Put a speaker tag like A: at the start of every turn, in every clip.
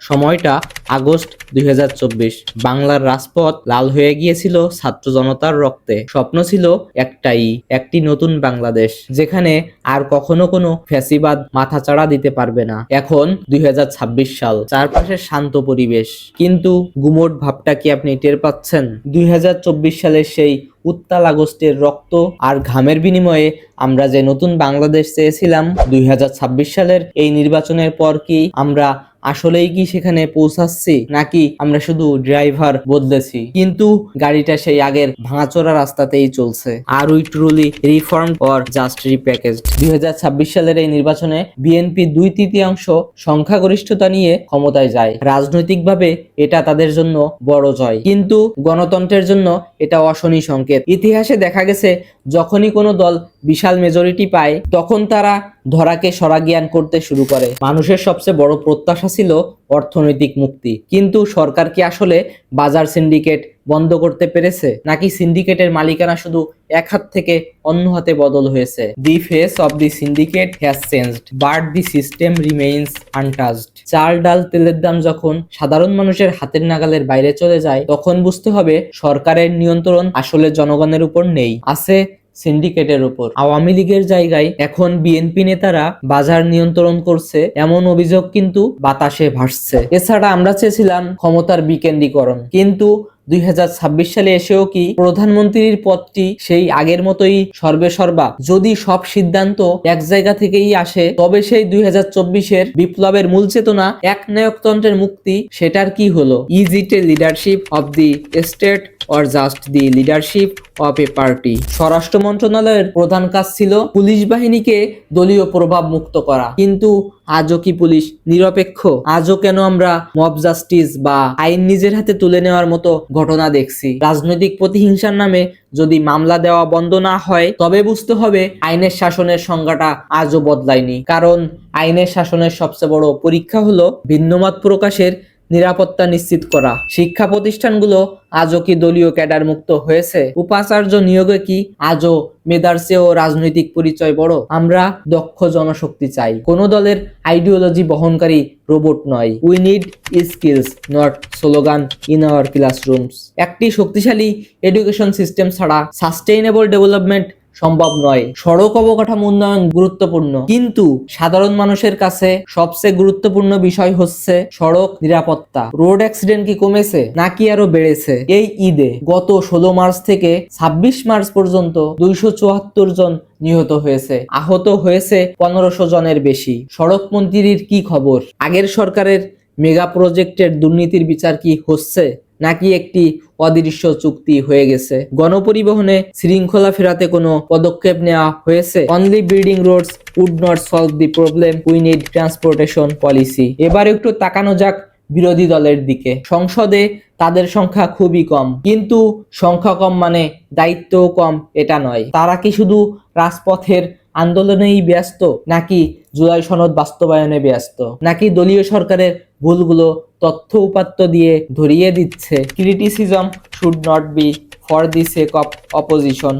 A: সময়টা আগস্ট 2024। বাংলার রাজপথ লাল হয়ে গিয়েছিল ছাত্র জনতার রক্তে। স্বপ্ন ছিল একটাই, একটি নতুন বাংলাদেশ, যেখানে আর কখনো কোনো ফ্যাসিবাদ মাথাচাড়া দিতে পারবে না। এখন 2026 সাল, চারপাশে শান্ত পরিবেশ, কিন্তু গুমোট ভাবটা কি আপনি টের পাচ্ছেন? 2024 সালের সেই উত্তাল আগস্টের রক্ত আর ঘামের বিনিময়ে আমরা যে নতুন বাংলাদেশ চেয়েছিলাম, 2026 সালের এই নির্বাচনের পর কি আমরা আসলেই কি সেখানে পৌঁছাচ্ছি, নাকি আমরা শুধু ড্রাইভার বদলেছি কিন্তু গাড়িটা সেই আগের ভাঙাচোরা রাস্তাতেই চলছে? আর we truly reformed or just repackaged? 2026 সালের এই নির্বাচনে বিএনপি 2/3 সংখ্যাগরিষ্ঠতা নিয়ে ক্ষমতায় যায়। রাজনৈতিকভাবে এটা তাদের জন্য বড় জয়, কিন্তু গণতন্ত্রের জন্য এটা অশনি সংকেত। ইতিহাসে দেখা গেছে, যখনই কোনো দল বিশাল মেজরিটি পায়, তখন তারা ধরাকে সরাজ্ঞান করতে শুরু করে। মানুষের সবচেয়ে বড় প্রত্যাশা ছিল অর্থনৈতিক মুক্তি, কিন্তু সরকার কি আসলে বাজার সিন্ডিকেট বন্ধ করতে পেরেছে, নাকি সিন্ডিকেটের মালিকানা শুধু এক হাত থেকে অন্য হাতে বদল হয়েছে? দি face of the syndicate has changed, but the system remains untouched. চাল, ডাল, তেলের দাম যখন সাধারণ মানুষের হাতের নাগালের বাইরে চলে যায়, তখন বুঝতে হবে সরকারের নিয়ন্ত্রণ আসলে জনগণের উপর নেই, আছে সিন্ডিকেটের উপর। আওয়ামী লীগের জায়গায় এখন বিএনপি নেতারা বাজার নিয়ন্ত্রণ করছে, এমন অভিযোগ কিন্তু বাতাসে ভাসছে। এছাড়া আমরা চেয়েছিলাম ক্ষমতার বিকেন্দ্রীকরণ, কিন্তু 2026 সালে এসেও কি প্রধানমন্ত্রীর পদটি সেই আগের মতোই সর্বেসর্বা? যদি সব সিদ্ধান্ত এক জায়গা থেকেই আসে, তবে সেই 2024-এর বিপ্লবের মূল চেতনা, একনায়কতন্ত্রের মুক্তি, সেটার কি হলো? Is it A leadership of the state or just the leadership of A party? স্বরাষ্ট্র মন্ত্রণালয়ের প্রধান কাজ ছিল পুলিশ বাহিনীকে দলীয় প্রভাব মুক্ত করা, কিন্তু আজও কি পুলিশ নিরপেক্ষ? আজও কেন আমরা মব জাস্টিস বা আইন নিজের হাতে তুলে নেওয়ার মতো ঘটনা দেখছি? রাজনৈতিক প্রতিহিংসার নামে যদি মামলা দেওয়া বন্ধ না হয়, তবে বুঝতে হবে আইনের শাসনের সংজ্ঞাটা আজও বদলায়নি। কারণ আইনের শাসনের সবচেয়ে বড় পরীক্ষা হলো ভিন্নমত প্রকাশের নিরাপত্তা নিশ্চিত করা। শিক্ষা প্রতিষ্ঠানগুলো আজও কি দলীয় ক্যাডার মুক্ত হয়েছে? উপাচার্য নিয়োগে কি আজও মেধার চেয়েও রাজনৈতিক পরিচয় বড়? আমরা দক্ষ জনশক্তি চাই, কোনো দলের আইডিওলজি বহনকারী রোবট নয়। We need skills, not slogan in our classrooms. একটি শক্তিশালী এডুকেশন সিস্টেম ছাড়া সাস্টেইনেবল ডেভেলপমেন্ট সম্ভব নয়। সড়ক অবকাঠামো উন্নয়ন গুরুত্বপূর্ণ, কিন্তু সাধারণ মানুষের কাছে সবচেয়ে গুরুত্বপূর্ণ বিষয় হচ্ছে সড়ক নিরাপত্তা। রোড অ্যাক্সিডেন্ট কি কমেছে, নাকি আরো বেড়েছে? এই ঈদে গত 16 মার্চ থেকে 26 মার্চ পর্যন্ত 274 জন নিহত হয়েছে, আহত হয়েছে 1500 জনের বেশি। সড়ক মন্ত্রীর কি খবর? আগের সরকারের মেগা প্রজেক্টের দুর্নীতির বিচার কি হচ্ছে, নাকি একটি অদৃশ্য চুক্তি হয়ে গেছে? গণপরিবহনে শৃঙ্খলা ফেরাতে কোনো পদক্ষেপ নেওয়া হয়েছে? Only building roads would not solve the problem, we need transportation policy. এবার একটু তাকানো যাক বিরোধী দলের দিকে। সংসদে তাদের সংখ্যা খুবই কম, কিন্তু সংখ্যা কম মানে দায়িত্বও কম এটা নয়। তারা কি শুধু রাজপথের আন্দোলনেই ব্যস্ত, নাকি জুলাই সনদ বাস্তবায়নে ব্যস্ত, নাকি দলীয় সরকারের ভুলগুলো তথ্য উপাত্ত দিয়ে ধরিয়ে দিচ্ছে? Criticism should not be for the sake of opposition,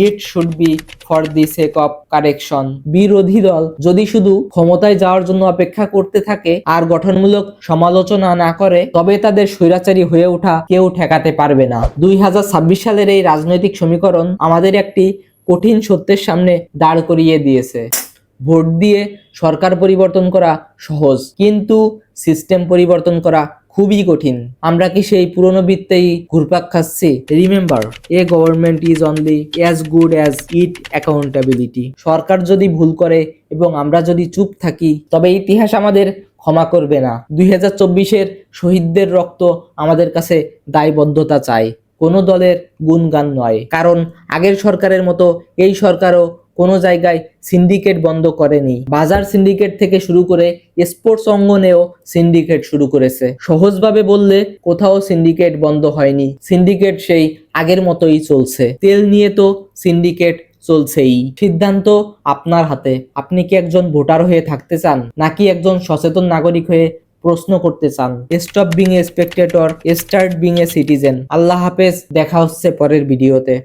A: it should be for the sake of correction. বিরোধী দল যদি শুধু ক্ষমতায় যাওয়ার জন্য অপেক্ষা করতে থাকে আর গঠনমূলক সমালোচনা না করে, তবে তাদের স্বৈরাচারী হয়ে ওঠা কেউ ঠেকাতে পারবে না। 2026 সালের এই রাজনৈতিক সমীকরণ আমাদের একটি কঠিন সত্যের সামনে দাঁড় করিয়ে দিয়েছে। ভোট দিয়ে সরকার পরিবর্তন করা সহজ, কিন্তু সিস্টেম পরিবর্তন করা খুবই কঠিন। আমরা কি সেই পুরনো বৃত্তেই ঘুরপাক খাচ্ছি? Remember, a government is only as good as it accountability. সরকার যদি ভুল করে এবং আমরা যদি চুপ থাকি, তবে ইতিহাস আমাদের ক্ষমা করবে না। 2024-এর শহীদদের রক্ত আমাদের কাছে দায়বদ্ধতা চায়, কোনো দলের গুণগান নয়। কারণ আগের সরকারের মতো এই সরকারও কোনো জায়গায় সিন্ডিকেট বন্ধ করেনি। বাজার সিন্ডিকেট থেকে শুরু করে স্পোর্টস অঙ্গনেও সিন্ডিকেট শুরু করেছে। সহজভাবে বললে, কোথাও সিন্ডিকেট বন্ধ হয়নি, সিন্ডিকেট সেই আগের মতোই চলছে। তেল নিয়ে তো সিন্ডিকেট চলছেই। সিদ্ধান্ত আপনার হাতে। আপনি কি একজন ভোটার হয়ে থাকতে চান, নাকি একজন সচেতন নাগরিক হয়ে প্রশ্ন করতে চান? Stop being a spectator, start being a citizen. Allah হাফেজ, দেখা হচ্ছে পরের ভিডিওতে।